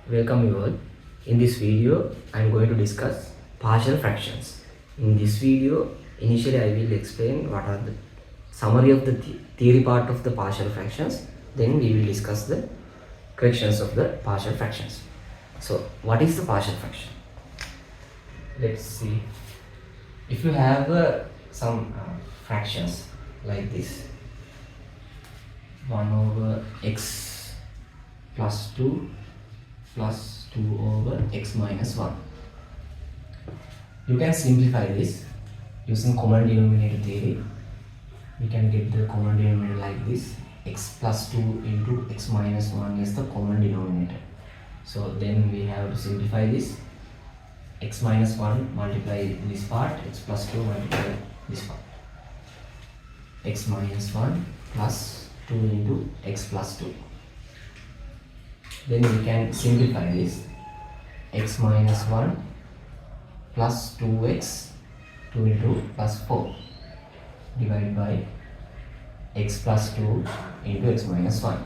Welcome you all. In this video, I am going to discuss partial fractions. In this video, initially I will explain what are the summary of the theory part of the partial fractions. Then we will discuss the corrections of the partial fractions. So, what is the partial fraction? Let's see. If you have some fractions like this, 1 over x plus 2 plus 2 over x minus 1. You can simplify this using common denominator theory. We can get the common denominator like this. X plus 2 into x minus 1 is the common denominator. So then we have to simplify this. X minus 1 multiply this part, x plus 2 multiply this part. X minus 1 plus 2 into x plus 2. Then we can simplify this. X minus 1 plus 2x, 2 into plus 4 divided by x plus 2 into x minus 1.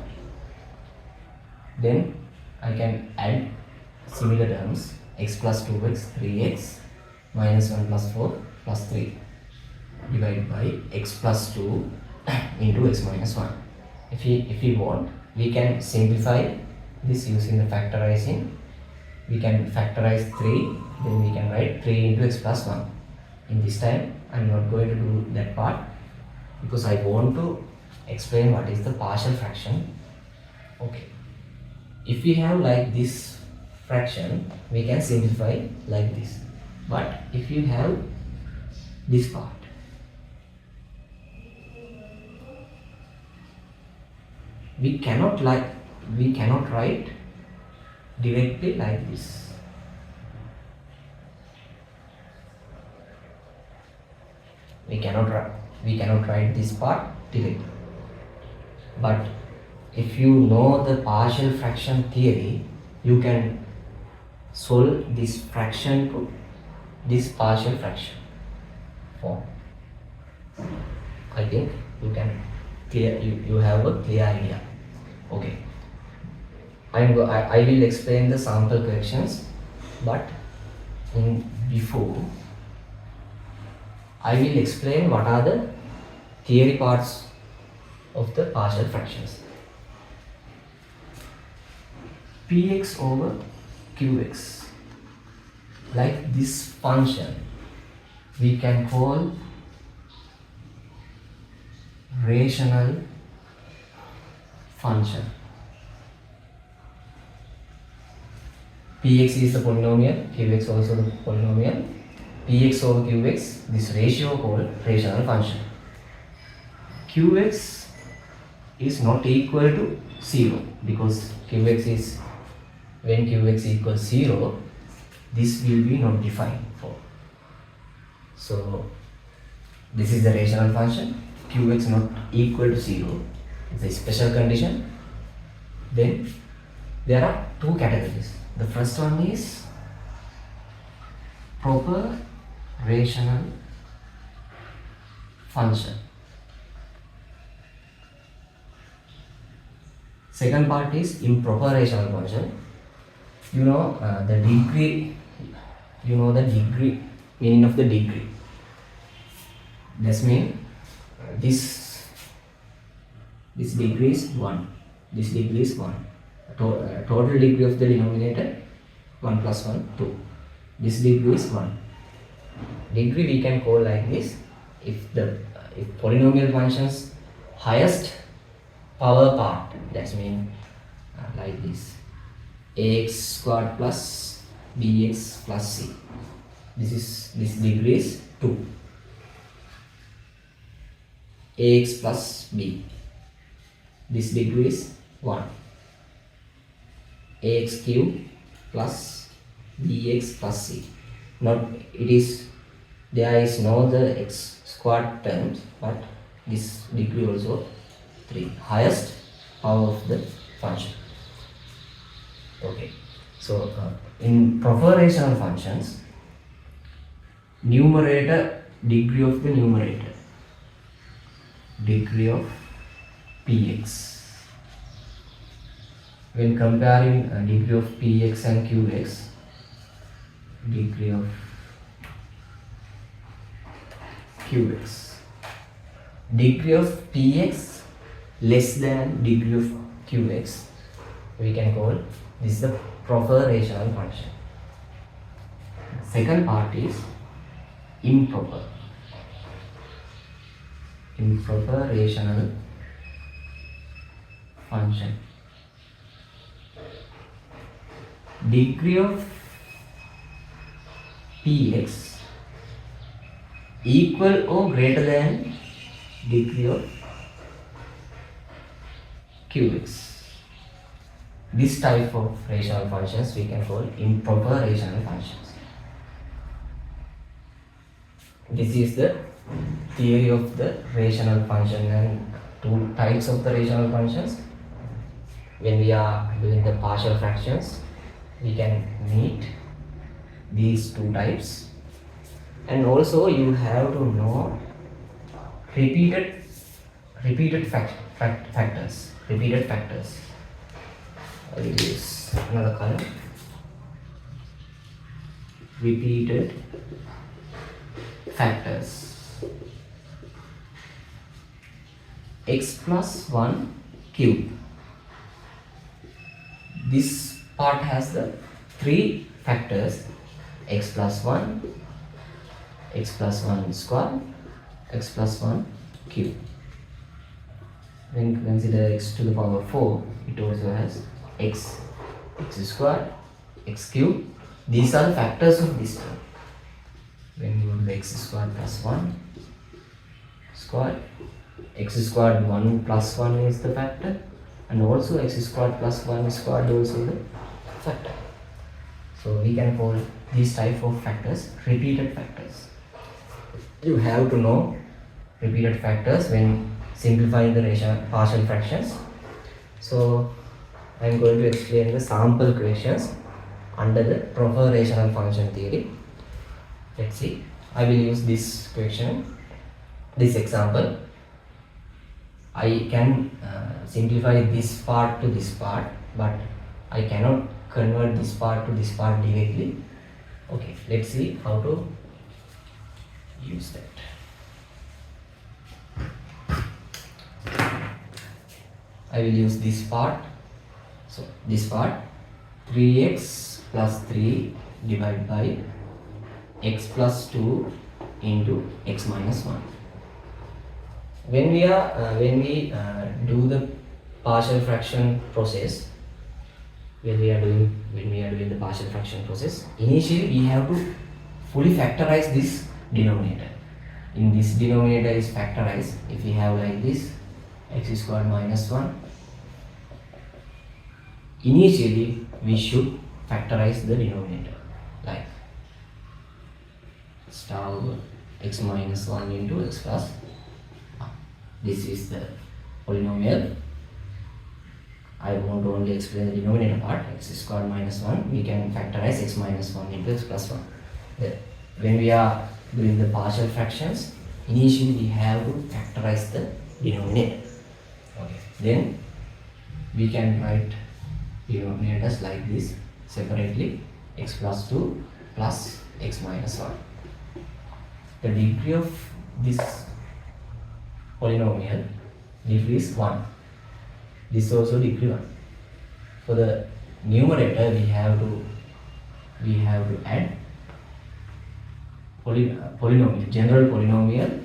Then I can add similar terms. X plus 2x, 3x minus 1 plus 4 plus 3 divided by x plus 2 into x minus 1. If we want, we can simplify this using the factorizing. We can factorize 3, then we can write 3 into x plus 1. In this time, I am not going to do that part because I want to explain what is the partial fraction. Okay. If we have like this fraction, we can simplify like this. But if you have this part, we cannot write directly like this. We cannot write this part directly. But if you know the partial fraction theory, you can solve this fraction to this partial fraction form. I think you can you have a clear idea. Okay. I will explain the sample corrections, but before I will explain what are the theory parts of the partial fractions. Px over qx, like this function we can call rational function. Px is the polynomial, qx also the polynomial. Px over qx, this ratio called rational function. Qx is not equal to 0 because qx is, when qx equals 0, this will be not defined for. So this is the rational function. Qx not equal to 0. It's a special condition. Then there are two categories. The first one is proper rational function. Second part is improper rational function. You know the degree. You know the degree, meaning of the degree. That means this degree is 1. This degree is 1. Total degree of the denominator 1 plus 1, 2. This degree is 1. Degree we can call like this. If polynomial functions highest power part, that means like this, ax squared plus bx plus c. This degree is 2. Ax plus b. This degree is 1. Ax cube plus bx plus c. Not there is no the x squared terms, but this degree also 3. Highest power of the function. Okay. So in proper rational functions, numerator, degree of the numerator, degree of px when comparing degree of px and qx, degree of qx, degree of px less than degree of qx, we can call this is the proper rational function. Second part is improper. Improper rational function. Degree of px equal or greater than degree of qx. This type of rational functions we can call improper rational functions. This is the theory of the rational function and two types of the rational functions. When we are doing the partial fractions, we can meet these two types. And also you have to know repeated factors. Repeated factors. I will use another color. Repeated factors. X plus 1 cube. This part has the three factors: x plus 1, x plus 1 square, x plus 1 cube. When you consider x to the power 4, it also has x square, x cube. These are the factors of this term. When you do x squared plus 1 squared, x squared 1 plus 1 is the factor, and also x squared plus 1 squared also the factor. So we can call these type of factors repeated factors. You have to know repeated factors when simplifying the partial fractions. So I am going to explain the sample equations under the proper rational function theory. Let's see. I will use this equation, this example. I can simplify this part to this part, but I cannot convert this part to this part directly. Okay, let's see how to use that. I will use this part. So this part 3x plus 3 divided by x plus 2 into x minus 1. When we do the partial fraction process, when we are doing the partial fraction process, initially we have to fully factorize this denominator. In this denominator is factorized. If we have like this x squared minus 1, initially we should factorize the denominator like star over x minus 1 into x plus 1. This is the polynomial. I want to only explain the denominator part, x squared minus 1. We can factorize x minus 1 into x plus 1. When we are doing the partial fractions, initially we have to factorize the denominator. Okay. Then we can write denominators like this separately: x plus 2 plus x minus 1. The degree of this polynomial degree is 1. This also degree 1. For the numerator we have to add polynomial, general polynomial.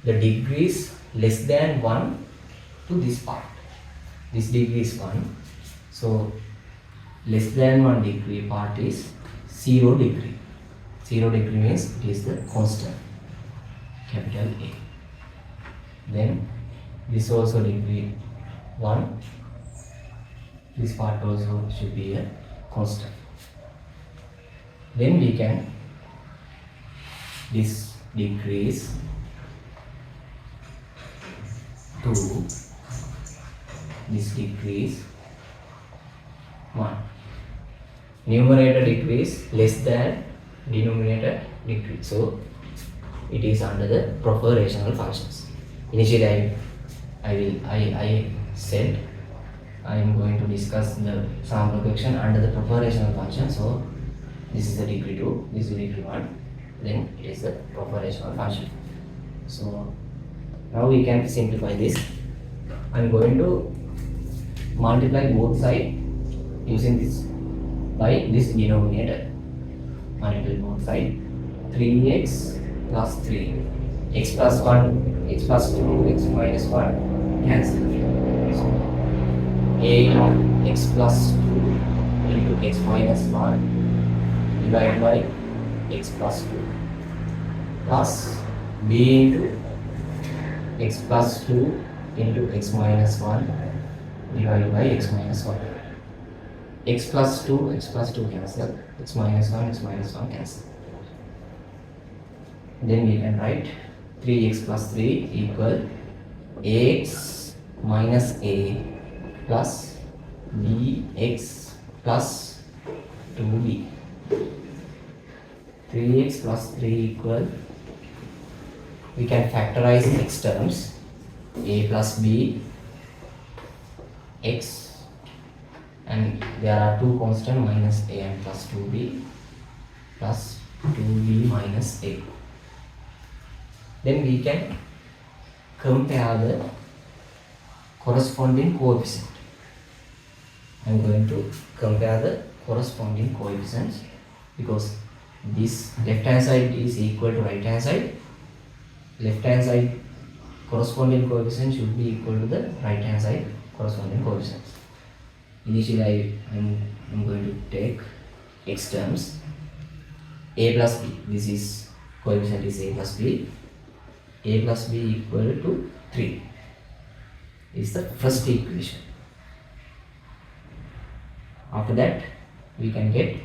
The degree is less than 1 to this part. This degree is 1. So less than 1 degree part is 0 degree. 0 degree means it is the constant, capital A. Then this also degree 1. This part also should be a constant. Then we can, this decrease to this decrease 1. Numerator decrease less than denominator decrease. So it is under the proper rational functions. Initially I said I am going to discuss the sample question under the proportional function. So this is the degree 2, this is the degree 1, then it is the proportional function. So now we can simplify this. I am going to multiply both sides using this by this denominator. Multiply both sides. 3x plus 3, x plus 1, x plus 2, x minus 1 cancel. So 8x plus 2 into x minus 1 divided by x plus 2 plus b into x plus 2 into x minus 1 divided by x minus 1. X plus 2 cancel, x minus 1 cancel. Then we can write 3x plus 3 equal ax minus a plus bx plus 2b. 3x plus 3 equal, we can factorize x terms, a plus b x, and there are two constant minus a and plus 2b plus 2b minus a. Then we can compare the corresponding coefficient. I am going to compare the corresponding coefficients because this left hand side is equal to right hand side. Left hand side corresponding coefficient should be equal to the right hand side corresponding coefficients. Initially I am going to take x terms, a plus b. This is coefficient is a plus b. A plus b equal to 3 is the first equation. After that we can get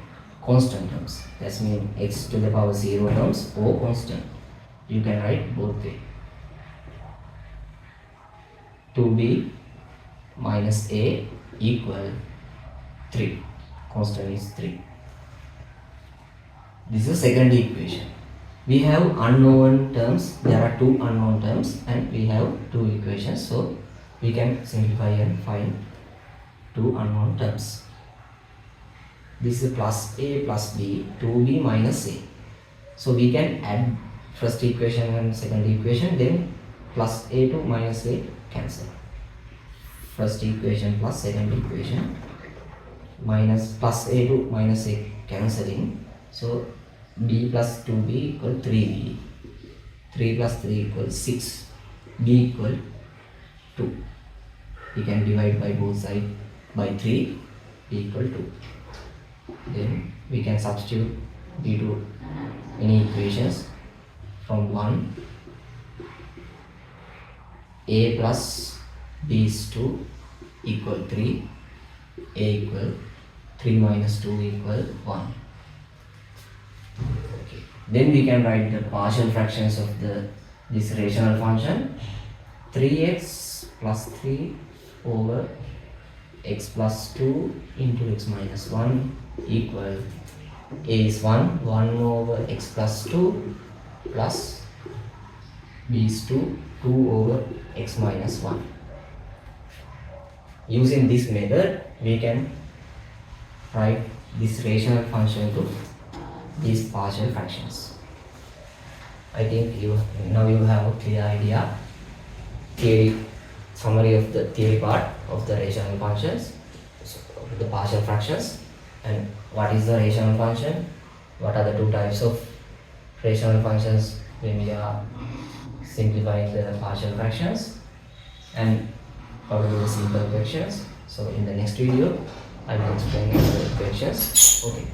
constant terms. That means x to the power 0 terms or constant. You can write both way. 2b minus a equal 3. Constant is 3. This is the second equation. We have unknown terms. There are two unknown terms and we have two equations. So we can simplify and find two unknown terms. This is plus a plus b, 2b minus a. So we can add first equation and second equation, then plus a to minus a cancel. First equation plus second equation minus plus a to minus a cancelling. So b plus 2b equal 3b. 3 plus 3 equals 6. b equal 2. We can divide by both sides by 3. b equal 2. Then we can substitute b to any equations. From 1, a plus b is 2 equal 3. a equal 3 minus 2 equal 1. Okay. Then we can write the partial fractions of this rational function. 3x plus 3 over x plus 2 into x minus 1 equal, a is 1 over x plus 2 plus b is 2 over x minus 1. Using this method we can write this rational function to these partial fractions. I think now you have a clear idea, summary of the theory part of the rational functions, the partial fractions, and what is the rational function, what are the two types of rational functions when we are simplifying the partial fractions, and how to do the simple fractions. So in the next video I will explain the fractions. Okay.